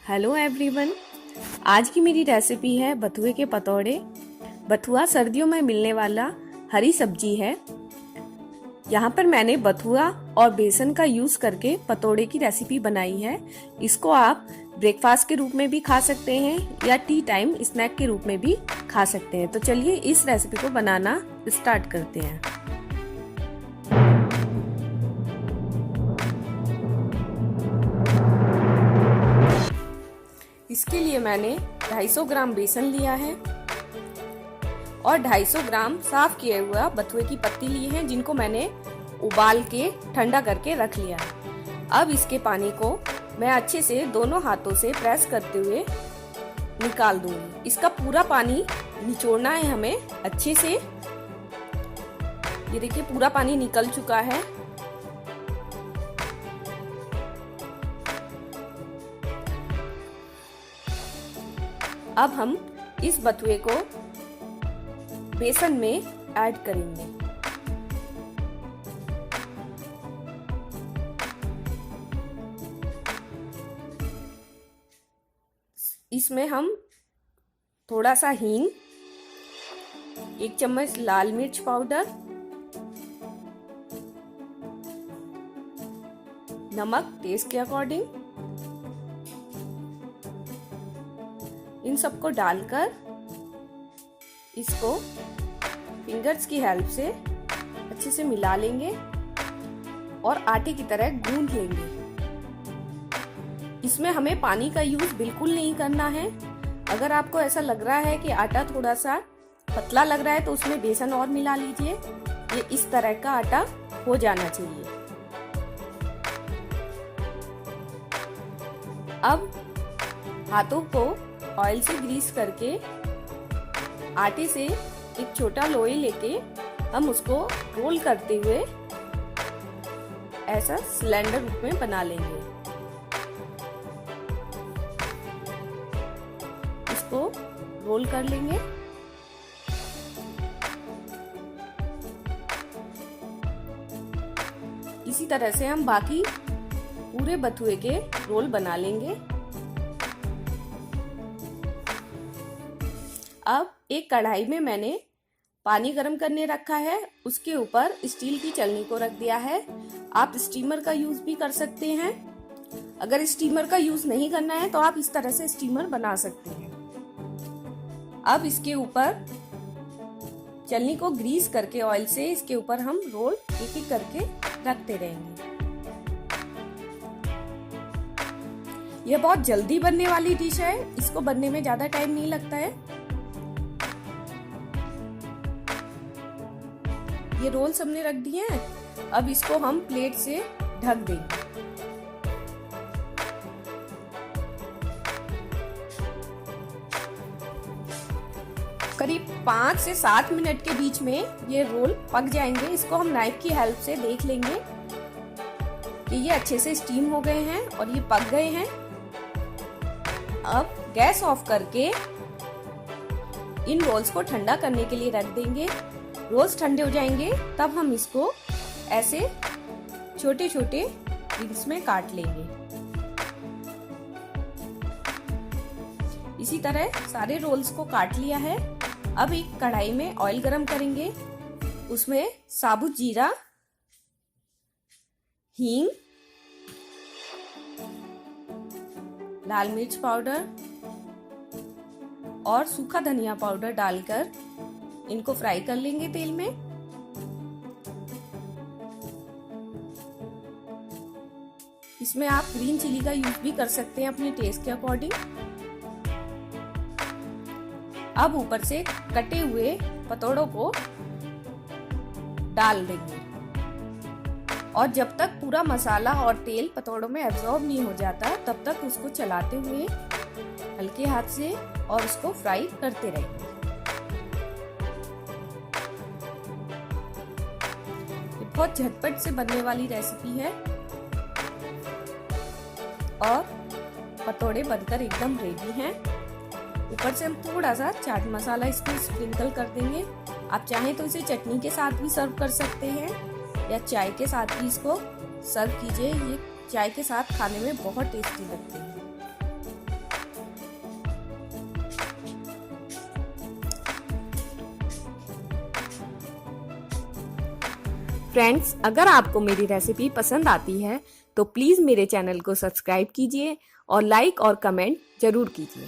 Hello everyone. आज की मेरी रेसिपी है बथुए के पतौड़े। बथुआ सर्दियों में मिलने वाला हरी सब्जी है। यहाँ पर मैंने बथुआ और बेसन का यूज करके पतौड़े की रेसिपी बनाई है। इसको आप ब्रेकफास्ट के रूप में भी खा सकते हैं या टी टाइम स्नैक के रूप में भी खा सकते हैं। तो चलिए इस रेसिपी को बनाना स्टार्ट करते हैं। इसके लिए मैंने 250 ग्राम बेसन लिया है और 250 ग्राम साफ किए हुआ बथुए की पत्ती ली है, जिनको मैंने उबाल के ठंडा करके रख लिया है। अब इसके पानी को मैं अच्छे से दोनों हाथों से प्रेस करते हुए निकाल दूंगी। इसका पूरा पानी निचोड़ना है हमें अच्छे से। ये देखिए पूरा पानी निकल चुका है। अब हम इस बथुए को बेसन में ऐड करेंगे। इसमें हम थोड़ा सा हींग, 1 चम्मच लाल मिर्च पाउडर, नमक टेस्ट के अकॉर्डिंग, इन सबको डालकर इसको फिंगर्स की हेल्प से अच्छे से मिला लेंगे और आटे की तरह गूंथ लेंगे। इसमें हमें पानी का यूज बिल्कुल नहीं करना है। अगर आपको ऐसा लग रहा है कि आटा थोड़ा सा पतला लग रहा है तो उसमें बेसन और मिला लीजिए। ये इस तरह का आटा हो जाना चाहिए। अब हाथों को ऑयल से ग्रीस करके आटे से एक छोटा लोई लेके हम उसको रोल करते हुए ऐसा सिलेंडर रूप में बना लेंगे। इसको रोल कर लेंगे। इसी तरह से हम बाकी पूरे बथुए के रोल बना लेंगे। अब एक कढ़ाई में मैंने पानी गर्म करने रखा है। उसके ऊपर स्टील की छलनी को रख दिया है। आप स्टीमर का यूज भी कर सकते हैं। अगर स्टीमर का यूज नहीं करना है तो आप इस तरह से स्टीमर बना सकते हैं। अब इसके ऊपर छलनी को ग्रीस करके ऑयल से इसके ऊपर हम रोल एक एक करके रखते रहेंगे। यह बहुत जल्दी बनने वाली डिश है। इसको बनने में ज्यादा टाइम नहीं लगता है। ये रोल्स हमने रख दिए हैं। अब इसको हम प्लेट से ढक देंगे। करीब 5 से 7 मिनट के बीच में ये रोल पक जाएंगे। इसको हम नाइफ की हेल्प से देख लेंगे कि ये अच्छे से स्टीम हो गए हैं और ये पक गए हैं। अब गैस ऑफ करके इन रोल्स को ठंडा करने के लिए रख देंगे। रोल्स ठंडे हो जाएंगे तब हम इसको ऐसे छोटे छोटे रिंग्स में काट लेंगे। इसी तरह सारे रोल्स को काट लिया है। अब एक कढ़ाई में ऑयल गरम करेंगे। उसमें साबुत जीरा, हींग, लाल मिर्च पाउडर और सूखा धनिया पाउडर डालकर इनको फ्राई कर लेंगे तेल में। इसमें आप ग्रीन चिली का यूज भी कर सकते हैं अपने टेस्ट के अकॉर्डिंग। अब ऊपर से कटे हुए पतोड़ों को डाल देंगे और जब तक पूरा मसाला और तेल पतोड़ों में एब्जॉर्ब नहीं हो जाता तब तक उसको चलाते हुए हल्के हाथ से और उसको फ्राई करते रहेंगे। बहुत झटपट से बनने वाली रेसिपी है और पतोड़े बनकर एकदम रेडी हैं। ऊपर से हम थोड़ा सा चाट मसाला इसको स्प्रिंकल कर देंगे। आप चाहें तो इसे चटनी के साथ भी सर्व कर सकते हैं या चाय के साथ भी इसको सर्व कीजिए। ये चाय के साथ खाने में बहुत टेस्टी लगते हैं। फ्रेंड्स, अगर आपको मेरी रेसिपी पसंद आती है तो प्लीज़ मेरे चैनल को सब्सक्राइब कीजिए और लाइक और कमेंट जरूर कीजिए।